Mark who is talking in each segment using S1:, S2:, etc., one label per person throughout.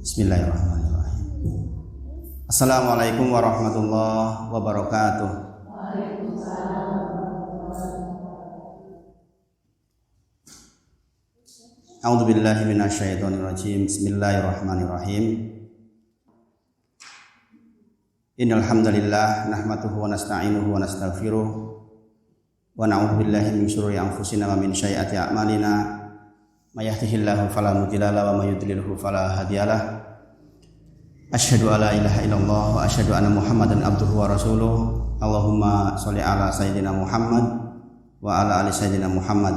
S1: Bismillahirrahmanirrahim. Assalamualaikum warahmatullahi wabarakatuh. A'udzu billahi minasyaitonir rajim. Bismillahirrahmanirrahim. Innal hamdalillah nahmaduhu wa nasta'inuhu wa nastaghfiruh wa na'udzu billahi min syururi anfusina wa min sayyiati a'malina. May yahdihillahu fala mudilla lahu wa may yudlilhu fala hadiyalah. Asyhadu alla ilaha illallah wa asyhadu anna Muhammadan abduhu wa rasuluh. Allahumma sholli ala sayyidina Muhammad wa ala ali sayyidina Muhammad.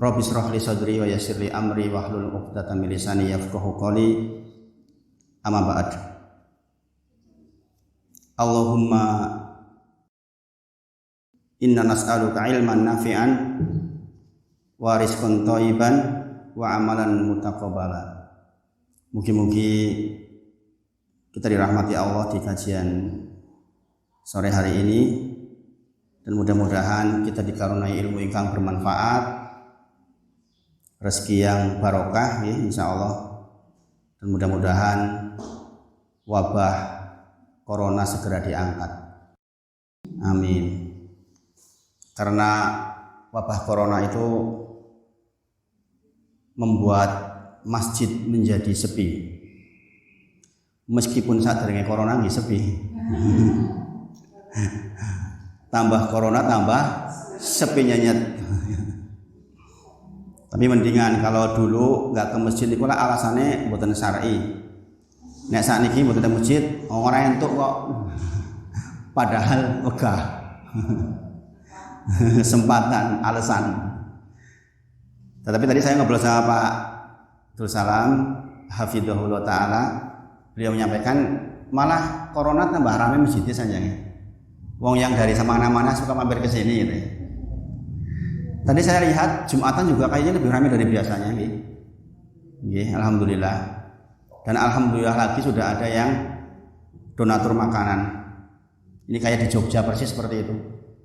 S1: Rabbi shrah li sadri wa yassir li amri wahlul 'uqdatam min lisani yafqahu qawli. Amma ba'd. Allahumma inna nas'aluka ilman nafi'an wa rizqan thayyiban wa amalan mutaqabbala. Mugi-mugi kita dirahmati Allah di kajian sore hari ini, dan mudah-mudahan kita dikaruniai ilmu ingkang bermanfaat, rezeki yang barokah ya insyaallah, dan mudah-mudahan wabah corona segera diangkat. Amin. Karena wabah corona itu membuat masjid menjadi sepi. Meskipun saat adanya corona nggih sepi. Tambah corona tambah sepinya nyet. Tapi mendingan kalau dulu nggak ke masjid itu lah alasannya mboten syar'i. Nek sakniki mboten ke masjid ora entuk kok. Padahal wegah. Kesempatan, alasan. Tetapi tadi saya ngobrol sama Pak Abdul Salam hafidhahullah ta'ala, beliau menyampaikan malah corona tambah ramai masjidnya saja nih. Wong yang dari mana-mana suka mampir ke sini gitu. Tadi saya lihat Jumatan juga kayaknya lebih ramai dari biasanya nih. Alhamdulillah. Dan alhamdulillah lagi sudah ada yang donatur makanan. Ini kayak di Jogja persis seperti itu.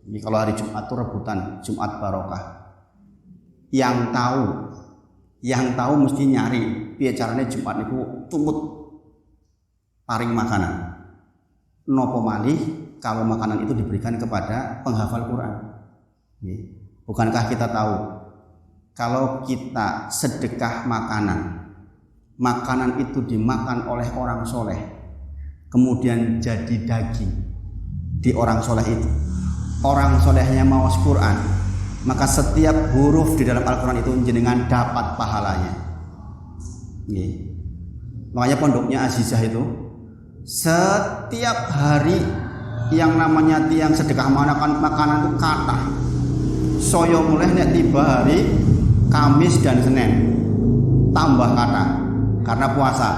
S1: Jadi kalau hari Jumat itu rebutan, Jumat barokah. Yang tahu mesti nyari piye carane Jumat niku tumut paring makanan. Nopo malih kalau makanan itu diberikan kepada penghafal Quran. Bukankah kita tahu kalau kita sedekah makanan itu dimakan oleh orang soleh, kemudian jadi daging di orang soleh itu. Orang solehnya maos Quran, maka setiap huruf di dalam Al-Quran itu jenengan dapat pahalanya. Makanya pondoknya Azizah itu setiap hari yang namanya tiang sedekah makanan itu kata soyo mulai nek tiba hari Kamis dan Senin tambah kata karena puasa.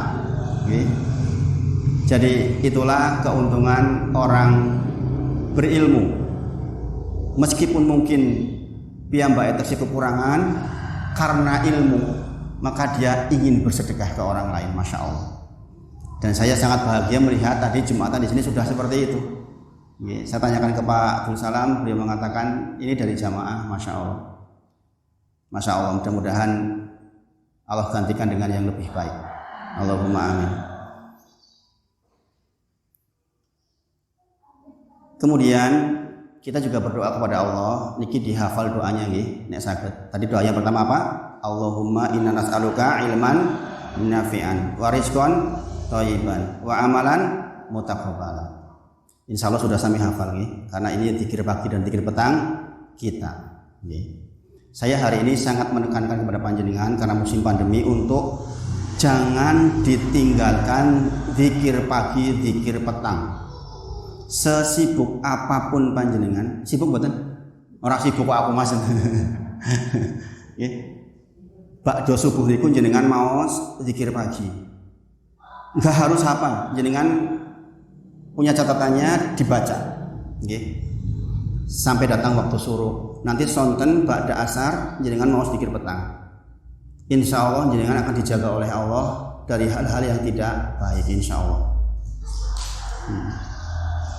S1: Jadi itulah keuntungan orang berilmu. Meskipun mungkin piyambake tersih kekurangan karena ilmu, maka dia ingin bersedekah ke orang lain, masya Allah. Dan saya sangat bahagia melihat tadi Jumatan di sini sudah seperti itu. Saya tanyakan ke Pak Abdul Salam, beliau mengatakan ini dari jamaah, masya Allah. Masya Allah, mudah-mudahan Allah gantikan dengan yang lebih baik. Allahumma amin. Kemudian kita juga berdoa kepada Allah, niki dihafal doanya nggih nek saged. Tadi doa yang pertama apa? Allahumma inna nas'aluka ilman nafi'an wa rizqan thayyiban wa amalan mutaqabbala. Insyaallah sudah sami hafal nggih, karena ini zikir pagi dan zikir petang kita nggih. Saya hari ini sangat menekankan kepada panjenengan karena musim pandemi untuk jangan ditinggalkan zikir pagi, zikir petang. Sesibuk apapun panjenengan, sibuk mboten? Ora sibuk kok aku Mas. Nggih. Bakdo subuh niku jenengan maos zikir pagi. Enggak harus hafal, jenengan punya catatannya dibaca. Nggih. Sampai datang waktu suruh. Nanti sonten ba'da asar jenengan maos zikir petang. Insyaallah jenengan akan dijaga oleh Allah dari hal-hal yang tidak baik insyaallah.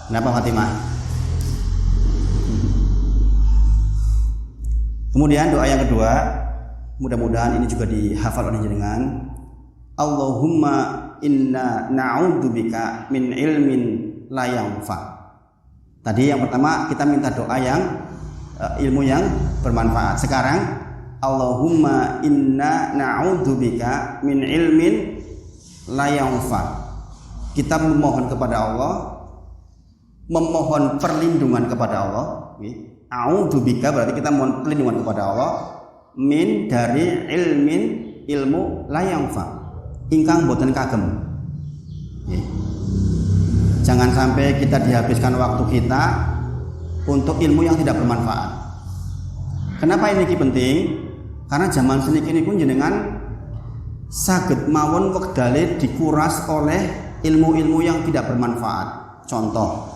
S1: Kenapa Fatimah? Kemudian doa yang kedua, mudah-mudahan ini juga dihafal oleh jenengan. Allahumma inna na'udzubika min ilmin la yanfa. Tadi yang pertama kita minta doa yang ilmu yang bermanfaat. Sekarang Allahumma inna na'udzubika min ilmin la yanfa. Kita memohon kepada Allah, memohon perlindungan kepada Allah. A'udzubika berarti kita mohon perlindungan kepada Allah min dari ilmu la yanfa. Ingkang boten kagem. Jangan sampai kita dihabiskan waktu kita untuk ilmu yang tidak bermanfaat. Kenapa ini penting? Karena zaman seniki niku jenengan saged mawon wektale dikuras oleh ilmu-ilmu yang tidak bermanfaat. Contoh,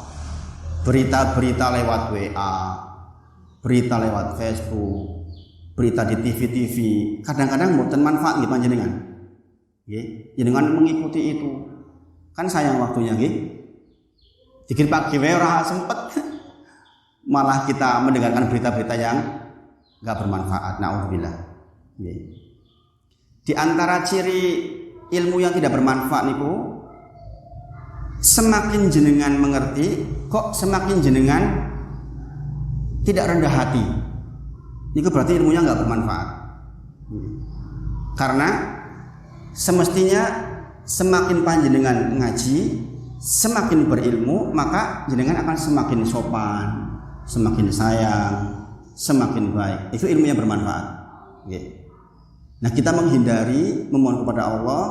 S1: berita-berita lewat WA, berita lewat Facebook, berita di TV-TV, kadang-kadang mboten manfaat nggih panjenengan. Nggih, jenengan mengikuti itu. Kan sayang waktunya nggih. Dikir pagi wae ora sempet. Malah kita mendengarkan berita-berita yang enggak bermanfaat. Nauzubillah. Nggih. Di antara ciri ilmu yang tidak bermanfaat niku, semakin jenengan mengerti, kok semakin jenengan tidak rendah hati. Itu berarti ilmunya nggak bermanfaat. Karena semestinya semakin panjenengan ngaji, semakin berilmu, maka jenengan akan semakin sopan, semakin sayang, semakin baik. Itu ilmu yang bermanfaat. Nah, kita menghindari memohon kepada Allah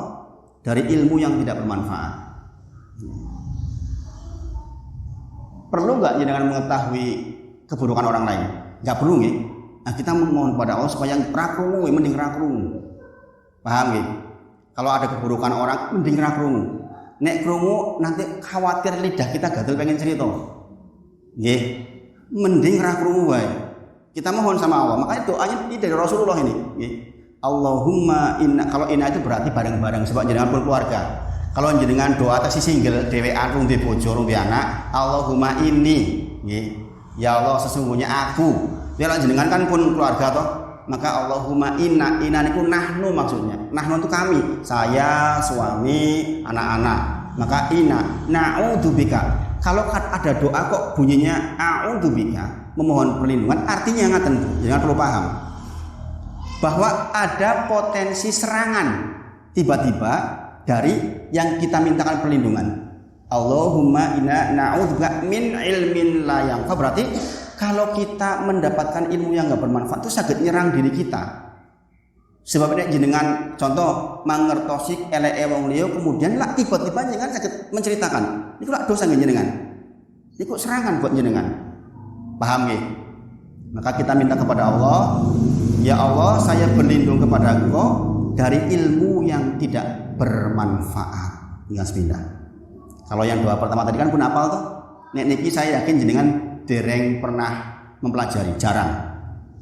S1: dari ilmu yang tidak bermanfaat. Perlu nggak jenengan mengetahui keburukan orang lain? Nggak perlu nggih. Nah, kita memohon kepada Allah supaya rakrungu, mending rakrungu. Paham nggih? Kalau ada keburukan orang, mending rakrungu. Nek krungu nanti khawatir lidah kita gatel pengen cerita. Nggih. Mending rakrungu wae. Kita mohon sama Allah. Makanya doanya ini dari Rasulullah ini, nggih. Allahumma inna, kalau inna itu berarti bareng-bareng sebab jenengan pun keluarga. Kalau jenengan doa atas si single dhewean rung di bojo rung di anak, Allahumma inni, nggih. Ya Allah sesungguhnya aku. Ya jenengan kan pun keluarga toh. Maka Allahumma inna niku nahnu maksudnya. Nahnu itu kami, saya, suami, anak-anak. Maka inna na'udzubika. Kalau ada doa kok bunyinya a'udzubika, memohon perlindungan, artinya ngaten, jangan perlu paham bahwa ada potensi serangan tiba-tiba dari yang kita mintakan perlindungan. Allahumma inna na'udzubika min ilmin la yanfa. Berarti kalau kita mendapatkan ilmu yang enggak bermanfaat itu saged nyerang diri kita. Sebab ini jenengan contoh mangertosi eleke wong liya kemudian lah tiba-tiba jenengan saged menceritakan. Niku lak dosa nggih jenengan. Niku serangan buat jenengan. Paham nggih? Maka kita minta kepada Allah, ya Allah saya berlindung kepada Engkau dari ilmu yang tidak bermanfaat. Tinggal sepindah. Kalau yang doa pertama tadi kan pun hafal tuh. Nek niki saya yakin jenengan dereng pernah mempelajari, jarang.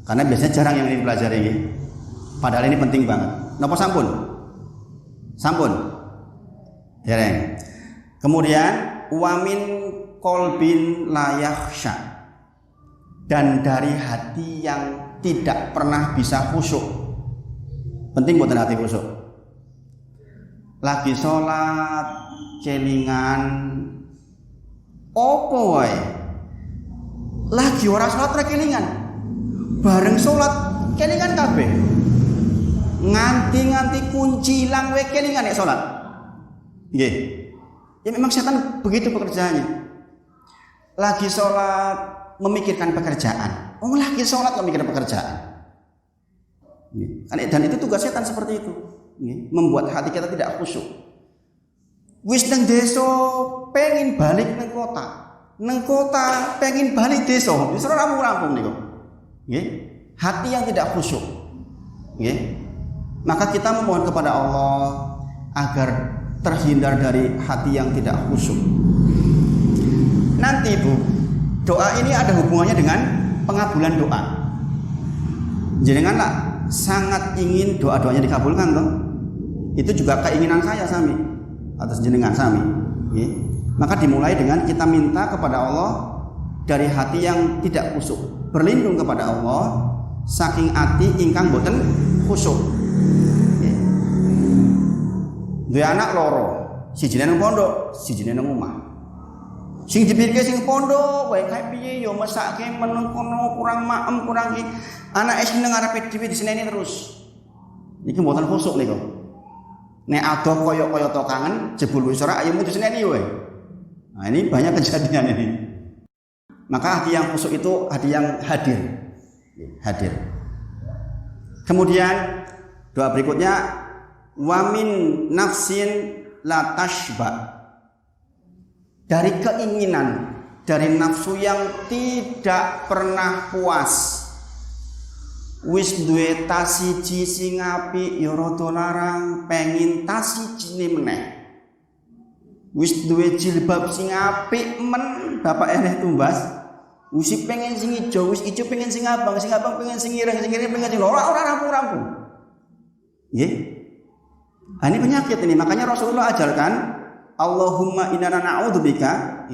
S1: Karena biasanya jarang yang dipelajari ini. Padahal ini penting banget. Napa sampun? Sampun. Dereng. Kemudian wamin qalbin la yakhsha. Dan dari hati yang tidak pernah bisa khusyuk. Penting buat hati khusyuk. Lagi sholat, kelingan, opo wae. Lagi ora sholat kelingan. Bareng sholat kelingan kabeh. Nganti kunci ilang wae kelingan nek sholat. Nggih. Ya memang setan begitu pekerjaannya. Lagi sholat memikirkan pekerjaan. Oh lagi sholat memikirkan pekerjaan. Dan itu tugas setan seperti itu. Membuat hati kita tidak khusyuk. Wis nang desa pengen balik nang kota. Nang kota pengen balik desa. Wis ora rampung niku. Nggih. Hati yang tidak khusyuk. Nggih. Maka kita memohon kepada Allah agar terhindar dari hati yang tidak khusyuk. Nanti Bu, doa ini ada hubungannya dengan pengabulan doa. Jenengan lah sangat ingin doa-doanya dikabulkan toh. Itu juga keinginan saya sami atas jenengan sami. Okay. Maka dimulai dengan kita minta kepada Allah dari hati yang tidak khusyuk, berlindung kepada Allah saking hati ingkang boten khusyuk. Okay. duwe anak loro, sijine nang pondok, sijine nang omah. Sing dipikir sing pondok wae kae piye ya mesake meneng kono kurang maem kurang iki. Anake sing nang ngarepe dhewe diseneni terus. Iki mboten khusuk niku. Nek ado kaya-kaya to kangen jebul wis ora ayo diseneni wae. Nah, ini banyak kejadian ini. Maka hati yang khusuk itu hati yang hadir. Hadir. Kemudian doa berikutnya wamin nafsin la tashba. Dari keinginan, dari nafsu yang tidak pernah puas. Wis duwe tas siji sing apik ya rada larang, pengin tas sijine meneh. Wis duwe jilbab sing apik men, bapak eneh tumbas. Wis pengen sing ijo, wis ijo pengen sing abang pengen sing ireng pengen sing ora rampung-rampung. Nggih. Ini penyakit ini, makanya Rasulullah ajarkan Allahumma inna na'udzubika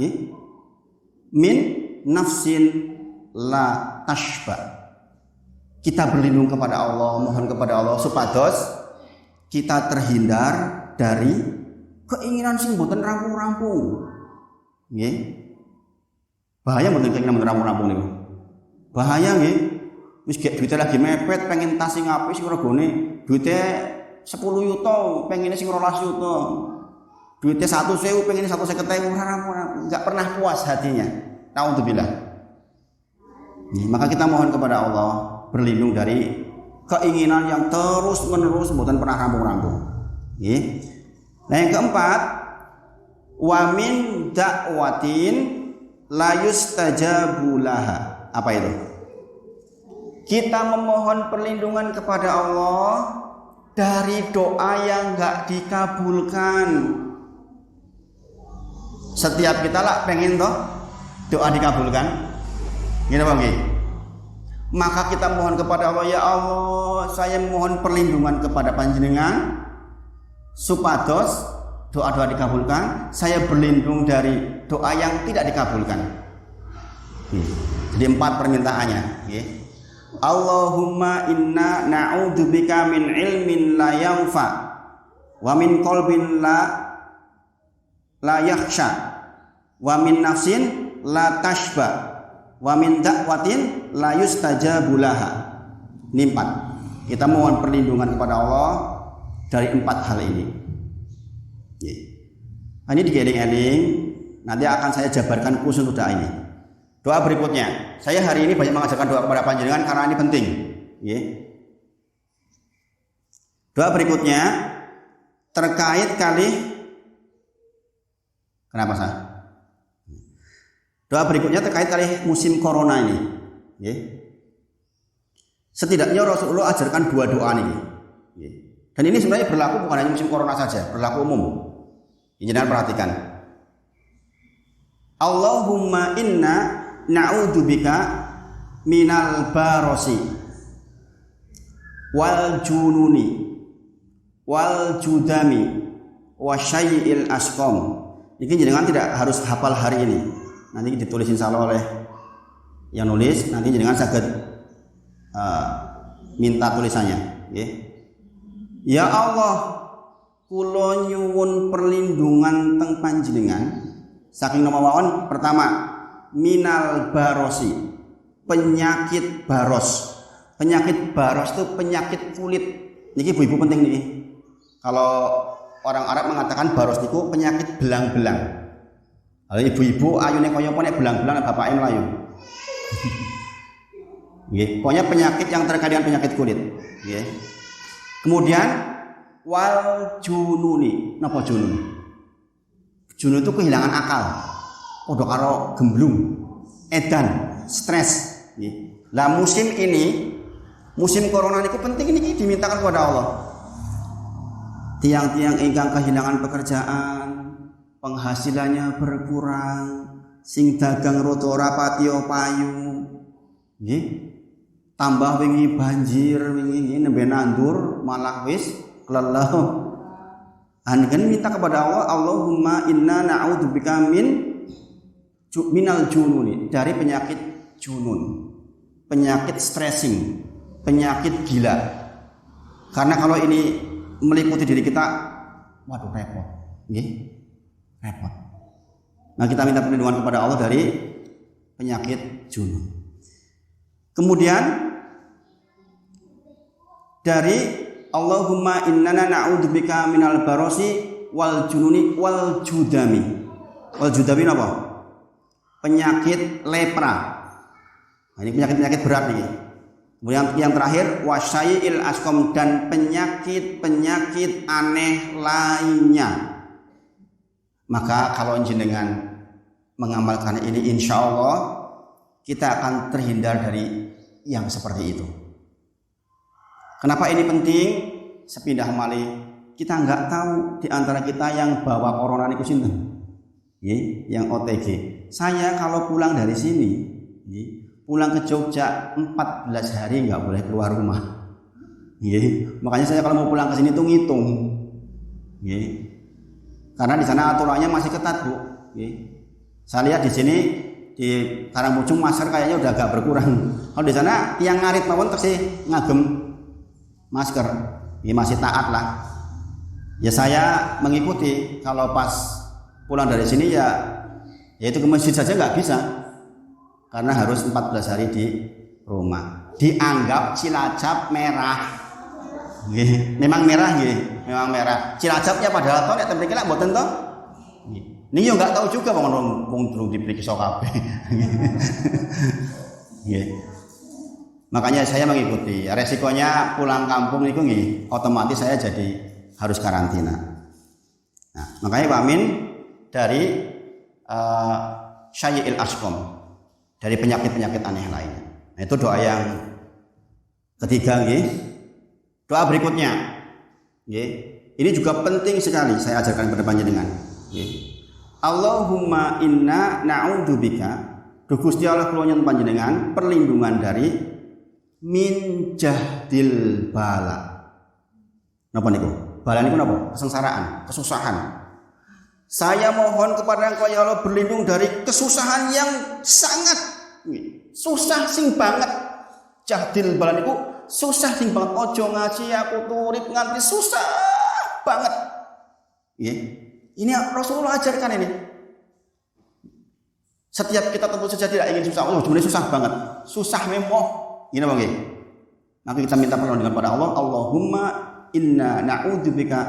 S1: min nafsin la tashba. Kita berlindung kepada Allah, mohon kepada Allah supados kita terhindar dari keinginan sing mboten rampung-rampung. Nggih. Bahaya mboten keinginan mboten rampung-rampung niku. Bahaya nggih. Wis gek duite lagi mepet pengen tas sing apik sing regane duite 10 yuta, pengen sing 12 yuta. Duitnya 1.000 pengen 150.000 enggak pernah puas hatinya. Naudzubillah. Maka kita mohon kepada Allah berlindung dari keinginan yang terus menerus bukan pernah rampung-rampung. Nah yang keempat, wa min da'watin la yustajabu laha. Apa itu? Kita memohon perlindungan kepada Allah dari doa yang enggak dikabulkan. Setiap kita lah pengen toh doa dikabulkan, gini bang. Maka kita mohon kepada Allah, ya Allah, saya mohon perlindungan kepada panjenengan supados doa-doa dikabulkan. Saya berlindung dari doa yang tidak dikabulkan. Jadi 4 permintaannya. Allahumma inna na'udzubika min ilmin la yanfa wa min qalbin la yakhsha wa min nafsin la tashba wa min da'watin la yustajabu laha. Ini 4. Kita mohon perlindungan kepada Allah dari 4 hal ini. Ini dieling-eling, nanti akan saya jabarkan khusus doa ini. Doa berikutnya, saya hari ini banyak mengajarkan doa kepada panjenengan karena ini penting. Doa berikutnya terkait kali. Kenapa sah? Doa berikutnya terkait kali musim corona ini. Setidaknya Rasulullah ajarkan 2 doa ini. Dan ini sebenarnya berlaku bukan hanya musim corona saja, berlaku umum. Jangan perhatikan. Allahumma inna na'udzubika minal barosi wal jununi wal judami wa syai'il asqam. Ini jenengan tidak harus hafal hari ini. Nanti ditulis insyaallah oleh yang nulis, nanti jenengan saged minta tulisannya. Ya Allah, kula nyuwun perlindungan teng panjenengan saking nama mawon. Pertama, minal barosi, penyakit baros. Penyakit baros itu penyakit kulit. Niki ibu-ibu penting nih. Kalau orang Arab mengatakan baros niku penyakit belang-belang. Kalau ibu-ibu ayune kaya apa nek belang-belang bapake mlayu. Nggih, pokoknya penyakit yang terkait dengan penyakit kulit. Nggih. Kemudian wal jununi. Napa junun? Junun itu kehilangan akal. Padha karo gemblung, edan, stres. Lah musim ini, musim corona niku penting niki dimintakan kepada Allah. Tiang-tiang ingkang kehilangan pekerjaan, penghasilannya berkurang, sing dagang rada ora patiya payu. Nggih. Tambah wingi banjir, wingi nembe nandur malah wis keleleh. Kan minta kepada Allah, Allahumma inna na'udzubika minal jununi, dari penyakit junun, penyakit stressing, penyakit gila. Karena kalau ini meliputi diri kita, waduh repot. Nggih. Repot. Nah, kita minta perlindungan kepada Allah dari penyakit junun. Kemudian dari Allahumma innana na'udzubika minal barosi wal jununi wal judami. Wal judami apa? Penyakit lepra. Nah, ini penyakit berat nih. Kemudian yang terakhir wasyai'il asqam, dan penyakit aneh lainnya. Maka kalau jenengan mengamalkan ini, insya Allah kita akan terhindar dari yang seperti itu. Kenapa ini penting? Sepindah malih, kita nggak tahu di antara kita yang bawa corona niku sinten, yang OTG. Saya kalau pulang dari sini, pulang ke Jogja 14 hari nggak boleh keluar rumah. Makanya saya kalau mau pulang ke sini tuh ngitung, karena di sana aturannya masih ketat, Bu. Saya lihat di sini di Karangpucung masker kayaknya udah agak berkurang. Kalau di sana tiang ngarit mawon terus ngagem masker, masih taat lah. Ya saya mengikuti. Kalau pas pulang dari sini ya itu ke masjid saja nggak bisa, karena harus 14 hari di rumah. Dianggap Cilacap merah. Memang merah, memang merah. Cilacapnya padahal toh nek temriki lak mboten toh. Ini yo nggak tahu juga wong durung diperiksa kabeh. Makanya saya mengikuti. Resikonya pulang kampung itu otomatis saya jadi harus karantina. Nah, makanya Pak Amin dari syai'il asqam, dari penyakit-penyakit aneh lainnya. Nah, itu doa yang ketiga. Doa berikutnya, ini juga penting sekali saya ajarkan kepada panjenengan. Allahumma inna na'udzubika, duh Gusti Allah kula nyuwun panjenengan perlindungan dari min jahdil bala. Napa niku? Bala niku napa? Kesengsaraan, kesusahan. Saya mohon kepada Engkau ya Allah berlindung dari kesusahan yang sangat susah sing banget. Jahdil bala niku susah sing banget. Ojo ngaji aku turip nganti susah banget. Ini Rasulullah ajarkan ini. Setiap kita tentu saja tidak ingin susah. Oh, sebenarnya susah banget. Susah memoh. Ini Bang. Maka kita minta perlindungan kepada Allah. Allahumma inna na'udzubika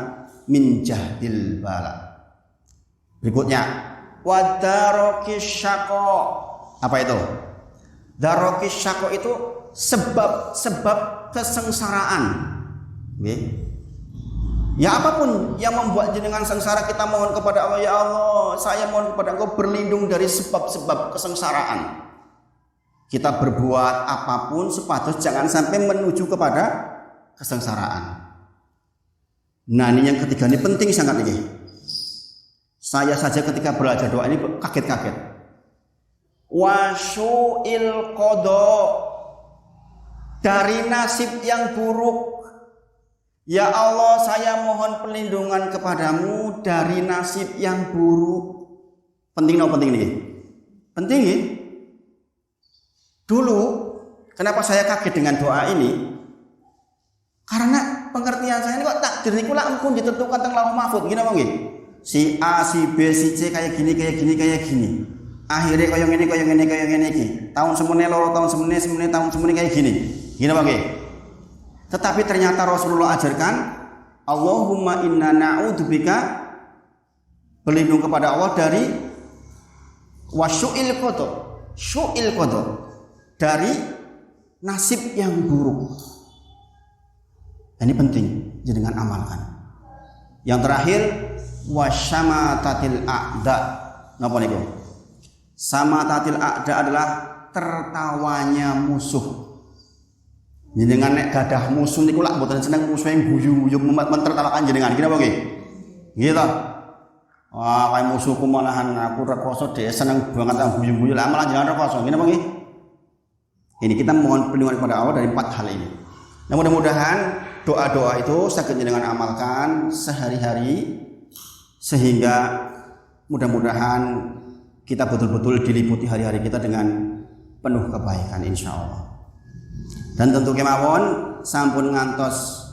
S1: min jahdil bala. Berikutnya, wa darokis syaqo. Apa itu? Darokis syaqo itu sebab kesengsaraan. Ya apapun yang membuat jenengan sengsara, kita mohon kepada Allah, ya Allah, saya mohon kepada Engkau berlindung dari sebab-sebab kesengsaraan. Kita berbuat apapun sepatus jangan sampai menuju kepada kesengsaraan. Nah, ini yang ketiga, ini penting sangat ini. Saya saja ketika belajar doa ini kaget-kaget. Wasyu'il qada, dari nasib yang buruk. Ya Allah, saya mohon perlindungan kepadamu dari nasib yang buruk. Penting nih? Penting nih. Dulu, kenapa saya kaget dengan doa ini? Karena pengertian saya ini kok takdir niku lak empun ditentukan teng Lauh Mahfuz, gini apa nggih? Si A, si B, si C kayak gini. Akhirnya kayak gini iki. Tahun semene loro, tahun semene, tahun semene kayak gini. Gini apa nggih? Tetapi ternyata Rasulullah ajarkan Allahumma inna na'udzubika, berlindung kepada Allah dari wasyu'il qada, dari nasib yang buruk. Ini penting jangan amalkan. Yang terakhir wasyamatatil a'da. Napa niku? Samatatil a'da adalah tertawanya musuh. Jenengan nek gadah musuh niku lak mboten seneng musuh yang guyu-guyu mentertawakan jenengan. Kira apa nggih? Nggih ta? Wah, kaya musuhku malahan aku rekoso dhek seneng banget ang guyu-guyu lah malah jenengan rekoso. Ngene apa nggih? Ini kita mohon perlindungan kepada Allah dari 4 hal ini. Nah, mudah-mudahan doa-doa itu saged jenengan amalkan sehari-hari sehingga mudah-mudahan kita betul-betul diliputi hari-hari kita dengan penuh kebaikan insyaallah. Dan tentu kemawon sampun ngantos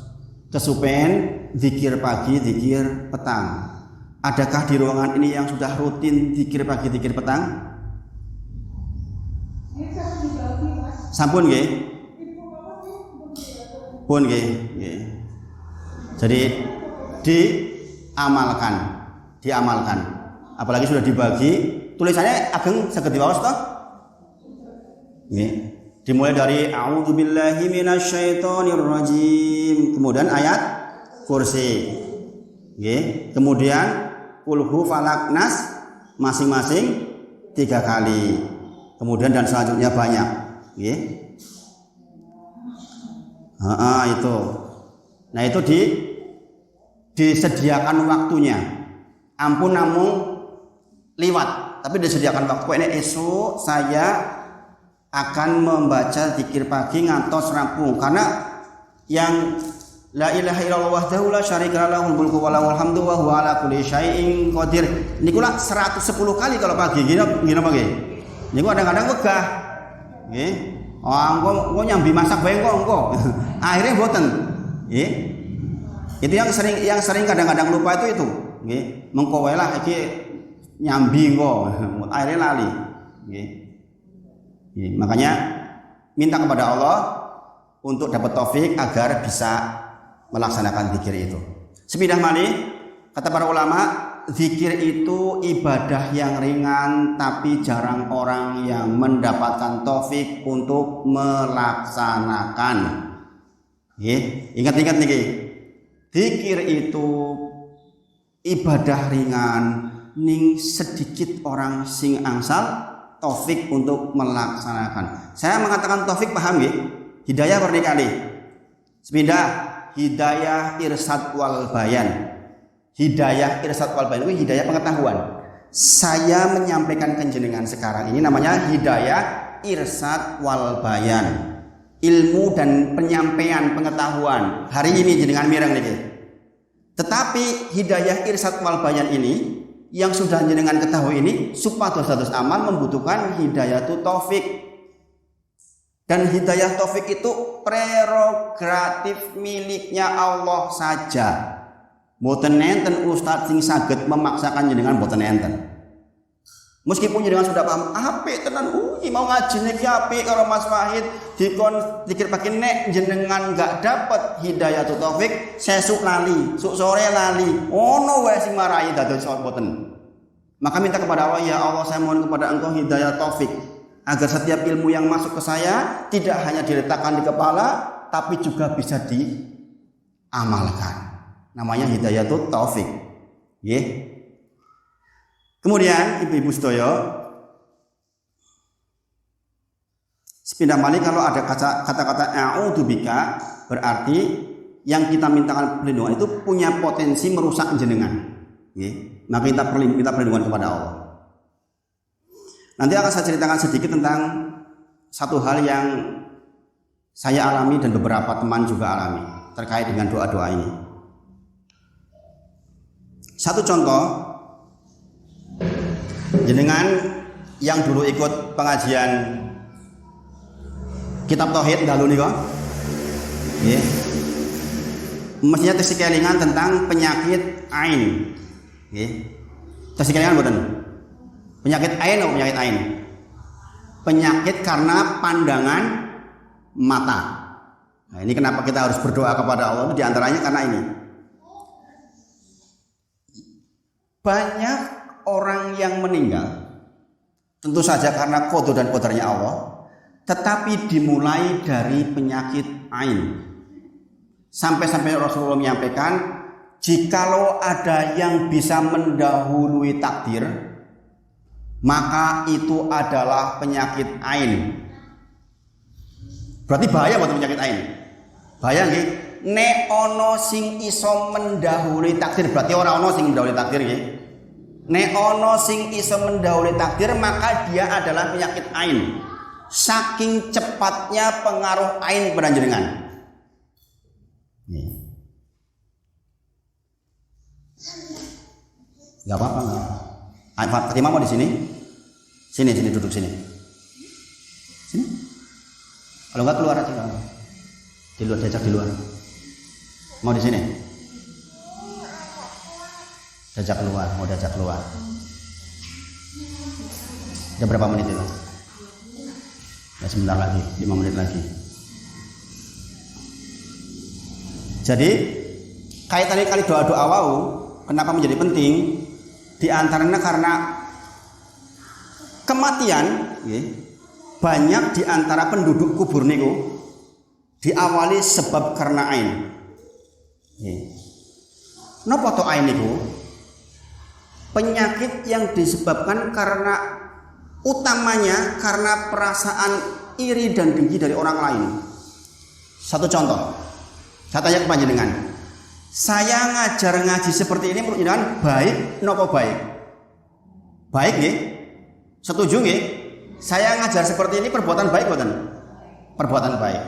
S1: kesupen zikir pagi, zikir petang. Adakah di ruangan ini yang sudah rutin zikir pagi, zikir petang? Sampun nggih? Pun nggih. Jadi diamalkan. Apalagi sudah dibagi, tulisannya ageng saged diwaos toh? Nggih. Dimulai dari a'udzubillahi minasyaitonirrajim. Kemudian ayat kursi. Nggih. Kemudian kulhu falak nas masing-masing 3 kali. Kemudian dan selanjutnya banyak. Nggih. Itu. Nah, itu disediakan waktunya. Ampun namung liwat, tapi disediakan waktu. Ini esok saya akan membaca zikir pagi ngantos rampung, karena yang la ilaha illallah wahdahu la syarika lahul mulku wa lahul hamdu wa huwa ala kulli syai'in qadir. Niku lah 110 kali kalau pagi. Gini apa nggih? Niku kadang-kadang wegah. Nggih. Oh, engko nyambi masak bae engko. Akhirnya mboten. Nggih. Itu yang sering kadang-kadang lupa itu. Nggih. Mengko wae lah iki nyambi engko. Akhirnya lali. Nggih. Makanya minta kepada Allah untuk dapat taufik agar bisa melaksanakan zikir itu. Sepindah malih, kata para ulama, zikir itu ibadah yang ringan, tapi jarang orang yang mendapatkan taufik untuk melaksanakan. Ingat-ingat nih, zikir itu ibadah ringan, ning sedikit orang sing angsal taufik untuk melaksanakan. Saya mengatakan taufik paham nggih? Hidayah berdikali. Sepindah hidayah irsad wal bayan. Hidayah irsad wal bayan itu hidayah pengetahuan. Saya menyampaikan ke jenengan sekarang ini namanya hidayah irsad wal bayan. Ilmu dan penyampaian pengetahuan. Hari ini jenengan mireng niki. Tetapi hidayah irsad wal bayan ini yang sudah jenengan ketahui ini supados amal membutuhkan hidayatul taufik. Dan hidayah taufik itu prerogatif miliknya Allah saja. Mboten enten ustaz sing saged memaksakan jenengan, mboten enten. Meskipun jenengan sudah paham apik tenan, mau ngaji niki apik karo Mas Wahid, dikon dikir pagi nek jenengan enggak dapat hidayatul taufik, sesuk lali, sok sore lali. Ono wae sing marahi dados mboten. Maka minta kepada Allah, ya Allah saya mohon kepada Engkau hidayah taufik agar setiap ilmu yang masuk ke saya tidak hanya diletakkan di kepala, tapi juga bisa diamalkan. Namanya hidayatul taufik. Nggih. Kemudian ibu-ibu sedaya, sepindah malih kalau ada kata-kata a'udzubika, berarti yang kita mintakan perlindungan itu punya potensi merusak jenengan. Maka kita perlindungan kepada Allah. Nanti akan saya ceritakan sedikit tentang satu hal yang saya alami dan beberapa teman juga alami terkait dengan doa-doa ini. Satu contoh, jenengan yang dulu ikut pengajian kitab tauhid dalu nika, mestinya tes kelingan tentang penyakit ain. Tes kelingan mboten? Penyakit ain atau penyakit ain? Penyakit karena pandangan mata. Nah, ini kenapa kita harus berdoa kepada Allah itu diantaranya karena ini. Banyak orang yang meninggal tentu saja karena qada dan qadarnya Allah, tetapi dimulai dari penyakit ain. Sampai-sampai Rasulullah menyampaikan, jikalau ada yang bisa mendahului takdir, maka itu adalah penyakit ain. Berarti bahaya buat penyakit ain. Bahaya nggih. Nek ono sing iso mendahului takdir, berarti ora ono sing mendahului takdir nggih. Nek ono sing iso mendahului takdir, maka dia adalah penyakit ain. Saking cepatnya pengaruh ain pada jenengan. Gak apa-apa, enggak. Fatimah mau di sini? Sini duduk sini. Sini. Kalau enggak keluar aja kamu. Di luar, diajak di luar. Mau di sini? Diajak keluar, mau diajak keluar. Udah berapa menit itu? Ya sebentar lagi, 5 menit lagi. Jadi kaitannya kali doa-doa wau, kenapa menjadi penting? Di antaranya karena kematian, banyak di antara penduduk kubur niku diawali sebab karena ain. Napa to ain niku? Penyakit yang disebabkan karena utamanya karena perasaan iri dan dengki dari orang lain. Satu contoh, saya tanya ke panjenengan, saya ngajar ngaji seperti ini menurut jenengan baik napa baik? Baik nggih? Setuju nggih? Saya ngajar seperti ini perbuatan baik mboten? Perbuatan baik.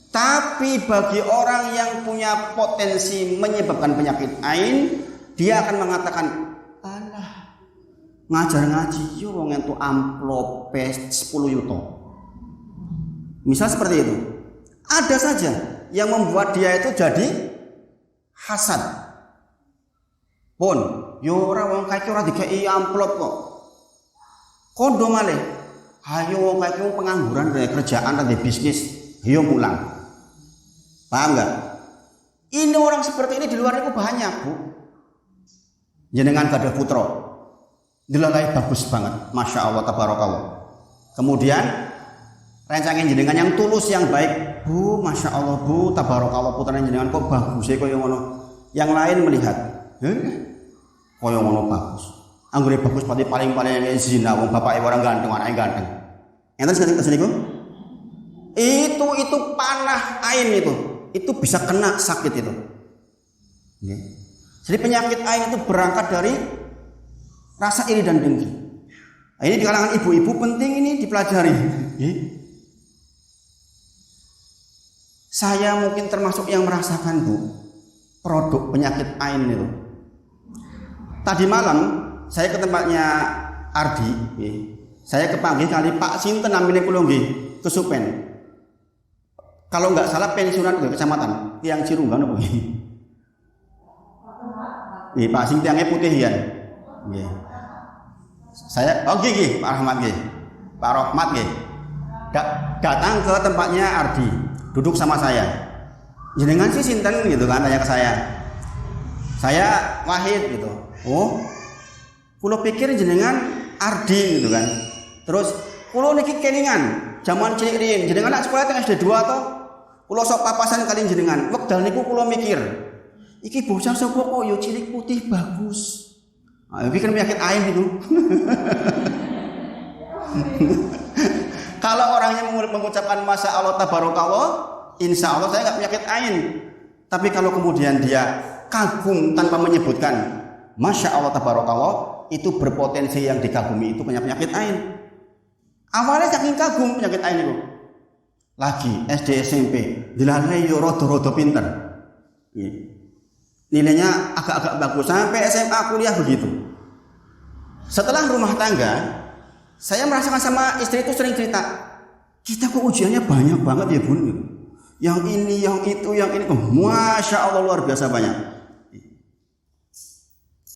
S1: Tapi bagi orang yang punya potensi menyebabkan penyakit ain, dia akan mengatakan, alah, ngajar ngaji yo wong entuk amplop 10 yuto. Misal seperti itu. Ada saja yang membuat dia itu jadi hasad. Pun, yo ora wong kaya ora dikei amplop kok. Kondo malih. Hayo wong kaya pengangguran dari kerjaan dari bisnis, yo pulang. Paham enggak? Ini orang seperti ini di luar itu banyak, Bu. Jenengan gadah putra. Dilalai bagus banget, Masya Allah, tabarakallah. Kemudian rencangin jenengan yang tulus, yang baik, Bu, Masya Allah, Bu, tabarakallah, putranya jenengan kok bagus ya, kaya ngono. Yang lain melihat, kaya ngono bagus. Anggure bagus pati paling-paling yang zina, wong bapake orang ganteng, anake ganteng. Enten kesini ku? Itu panah ain itu bisa kena sakit itu. Jadi penyakit ain itu berangkat dari rasa iri dan dengki. Nah, ini di kalangan ibu-ibu penting ini dipelajari. Saya mungkin termasuk yang merasakan, Bu, produk penyakit ain itu. Tadi malam saya ke tempatnya Ardi, saya kepanggil kali Pak Sinten namanya kula nggih, kesupen. Kalau nggak salah pensiunan ke kecamatan Tiang Cirunggan apa nggih? Nggih, Pak sing tiangnya putih ya. Nggih. Saya nggih, Pak Rahmat nggih. Pak Rahmat nggih. Datang ke tempatnya Ardi, duduk sama saya. Jenengan sih sinten gitu kan, tanya ke saya. Saya Wahid gitu. Oh, kula pikir jenengan Ardi gitu kan. Terus kula niki kelingan zaman cilik riyin, jenengan anak sekolah teng SD 2 to. Kula sok papasan kali jenengan. Wekdal niku kula mikir, iki bocah sapa kok yo cilik putih bagus. Ah, iki kan penyakit ain itu. Kalau orangnya mengucapkan Masya Allah tabarakallah, insya Allah saya nggak penyakit ain. Tapi kalau kemudian dia kagum tanpa menyebutkan Masya Allah tabarakallah, itu berpotensi yang dikagumi itu penyakit ain. Awalnya saking kagum penyakit ain itu. Lagi SD SMP dilalai yo rodo-rodo pinter. Nilainya agak-agak bagus sampai SMA kuliah begitu. Setelah rumah tangga, saya merasakan sama istri itu sering cerita, kita kok ujiannya banyak banget ya Bun. Yang ini, yang itu, yang ini, Masya Allah luar biasa banyak.